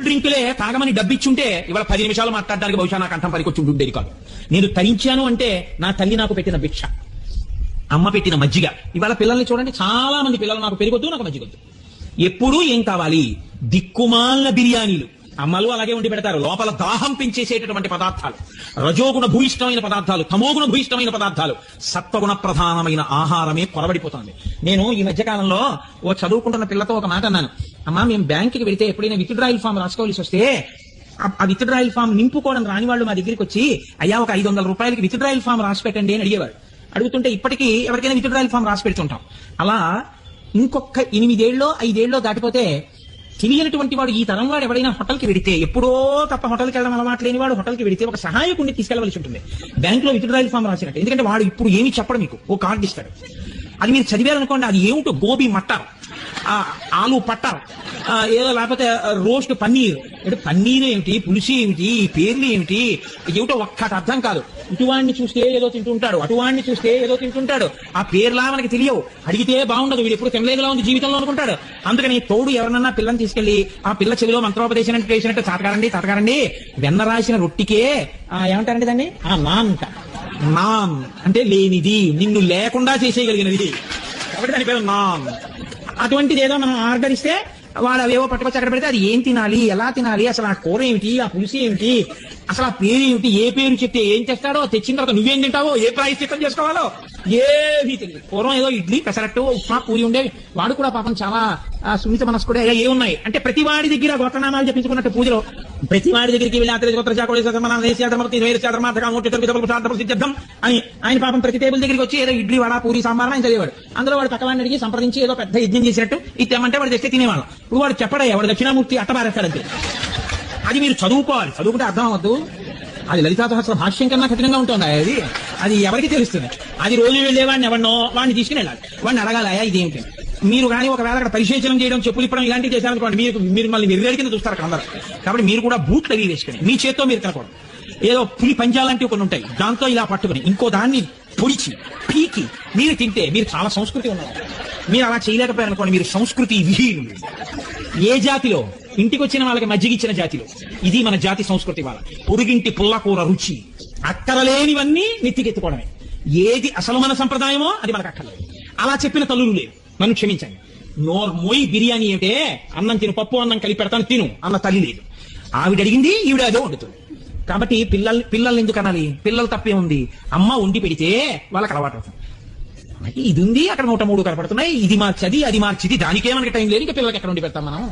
డ్రింకులే తాగమని డబ్బిచ్చుంటే ఇవాళ 10 నిమిషాలు మాట్లాడడానికి బహుశా నా కంఠం పనికొచ్చి ఉండేది కాదు. నేను తరించాను అంటే నా తల్లి నాకు పెట్టిన భిక్ష, అమ్మ పెట్టిన మజ్జిగ. ఇవాళ పిల్లల్ని చూడండి, చాలా మంది పిల్లలు నాకు పెరిగొద్దు, నాకు మజ్జిగొద్దు. ఎప్పుడూ ఏం కావాలి? దిక్కుమాలిన బిర్యానీలు. అమ్మలు అలాగే ఉండి పెడతారు, లోపల దాహం పెంచేసేటటువంటి పదార్థాలు, రజోగుణ భూయిష్టమైన పదార్థాలు, తమోగుణ భూయిష్టమైన పదార్థాలు, సత్వగుణ ప్రధానమైన ఆహారమే కొరబడిపోతుంది. నేను ఈ మధ్యకాలంలో ఓ చదువుకుంటున్న పిల్లతో ఒక మాట అన్నాను. అమ్మా, మేము బ్యాంకుకి వెళితే ఎప్పుడైనా విత్డ్రాయల్ ఫామ్ రాసుకోవాల్సి వస్తే ఆ విత్డ్రాయల్ ఫామ్ నింపుకోవడం రాని వాళ్ళు మా దగ్గరికి వచ్చి, అయ్యా ఒక 500 రూపాయలకి విత్డ్రాయల్ ఫామ్ రాసి పెట్టండి అని అడిగేవారు. అడుగుతుంటే ఇప్పటికీ ఎవరికైనా విత్డ్రాయల్ ఫామ్ రాసి పెడుతుంటాం. అలా ఇంకొక 8 ఏళ్ళో 5 ఏళ్ళో దాటిపోతే తెలియనటువంటి వాడు, ఈ తరం వాడు ఎవరైనా హోటల్కి వెడితే, ఎప్పుడో తప్ప హోటల్కి వెళ్ళడం అలవాటు లేని వాడు హోటల్కి వెడితే ఒక సహాయకుడిని తీసుకెళ్లవలసి ఉంటుంది బ్యాంకులో విత్డ్రాయల్ ఫామ్ రాసినట్టు. ఎందుకంటే వాడు ఇప్పుడు ఏమి చెప్పడం, మీకు ఓ కార్డు ఇస్తాడు, అది మీరు చదివారనుకోండి, అది ఏమిటో గోబీ మట్టారు, ఆలు పట్టారు, ఏదో లేకపోతే రోస్ట్ పన్నీర్. అంటే పన్నీర్ ఏమిటి, పులుసు ఏమిటి, పేర్లు ఏమిటి, ఏమిటో ఒక్కటి అర్థం కాదు. ఇటువాడిని చూస్తే ఏదో తింటుంటాడు, అటువాడిని చూస్తే ఏదో తింటుంటాడు. ఆ పేర్లా మనకి తెలియవు, అడిగితే బాగుండదు, వీడు ఎప్పుడు తినలేదులా ఉంది జీవితంలో అనుకుంటాడు. అందుకని తోడు ఎవరన్నా పిల్లని తీసుకెళ్లి ఆ పిల్ల చెవిలో మంత్రోపదేశం చేసినట్టు తాతగారండి వెన్న రాసిన రొట్టికే ఏమంటారండి దాన్ని, నాన్ అంట. నాన్ అంటే లేనిది, నిన్ను లేకుండా చేసేయగలిగినది, కాబట్టి దాని పేరు నాన్. అటువంటిది ఏదో మనం ఆర్డర్ ఇస్తే వాడు అవేవో పట్టుకొచ్చి అక్కడ పెడితే అది ఏం తినాలి, ఎలా తినాలి, అసలు ఆ కూర ఏమిటి, ఆ పులుసు ఏమిటి, అసలు ఆ పేరు ఏమిటి, ఏ పేరు చెప్తే ఏం చేస్తాడో, తెచ్చిన తర్వాత నువ్వేం తింటావో, ఏ ప్రాయశ్చిత్తం చేసుకోవాలో ఏమీ తెలియదు. పూర్వం ఏదో ఇడ్లీ, పెసరట్టు, ఉప్మా, పూరి ఉండేవి. వాడు కూడా పాపం చాలా సున్నిత మనస్కుడే. ఏ ఉన్నాయి అంటే ప్రతి వాడి దగ్గర గోత్రనామాలు చెప్పించుకున్నట్టు పూజలో ప్రతి వాడి దగ్గరికి వెళ్ళి అని ఆయన పాపం ప్రతి టేబుల్ దగ్గరికి వచ్చి ఏదో ఇడ్లీ, వడ, పూరి, సాంబార్ ఆయన చదివాడు. అందులో వాడు పక్కవాడిని అడిగి సంప్రదించి ఏదో పెద్ద యజ్ఞం చేసినట్టు ఇది తెమ్మంటే వాడు తెస్తే తినేవాళ్ళం. ఇప్పుడు వాడు చెప్పడయ్యా, వాడు దక్షిణామూర్తి అట్టబారేస్తాడంతే. అది మీరు చదువుకోవాలి, చదువుకుంటే అర్థం అవ్వద్దు. అది లలితా సహస్ర భాష్యం కన్నా కఠినంగా ఉంటుంది. అది ఎవరికి తెలుస్తుంది? అది రోజు వెళ్ళేవాడిని ఎవరినో వాడిని తీసుకుని వెళ్ళాలి, వాడిని అడగాలయా ఇదేమిటి. మీరు కానీ ఒకవేళ అక్కడ పరిశేచనం చేయడం, చెప్పులు ఇప్పడం ఇలాంటివి చేశారనుకోండి, మీరు మళ్ళీ వెర్రేడి కింద చూస్తారు అక్కడ అందరూ. కాబట్టి మీరు కూడా బూట్లు అవి వేసుకుని మీ చేత్తో మీరు తినకూడదు. ఏదో పులి పంజాలంటివి కొన్ని ఉంటాయి, దాంతో ఇలా పట్టుకుని ఇంకో దాన్ని పొడిచి పీకి మీరు తింటే మీరు చాలా సంస్కృతి ఉన్నారు. మీరు అలా చేయలేకపోయారనుకోండి, మీరు సంస్కృతి విహీనులు. ఏ జాతిలో ఇంటికి వచ్చిన వాళ్ళకి మజ్జిగిచ్చిన జాతిలో ఇది మన జాతి సంస్కృతి. వాళ్ళ పొరుగింటి పుల్లకూర రుచి, అక్కరలేనివన్నీ నెత్తికెత్తుకోవడమే. ఏది అసలు మన సంప్రదాయమో అది మనకు అక్కర్లేదు. అలా చెప్పిన తల్లులు లేవు, నన్ను క్షమించండి. నోర్మోయి బిర్యానీ ఏమిటే, అన్నం తిను, పప్పు అన్నం కలిపి పెడతాను తిను అన్న తల్లి లేదు. ఆవిడ అడిగింది, ఈవిడ అదో వండుతుంది. కాబట్టి పిల్లల్ని ఎందుకు అనాలి? పిల్లలు తప్పే ఉంది, అమ్మ వండి పెడితే వాళ్ళకి అలవాటు అవుతుంది. ఇది ఉంది, అక్కడ 103 కనపడుతున్నాయి, ఇది మార్చది అది మార్చిది, దానికే మనకి టైం లేదు, ఇంకా పిల్లలకి ఎక్కడ వండి పెడతాం మనం.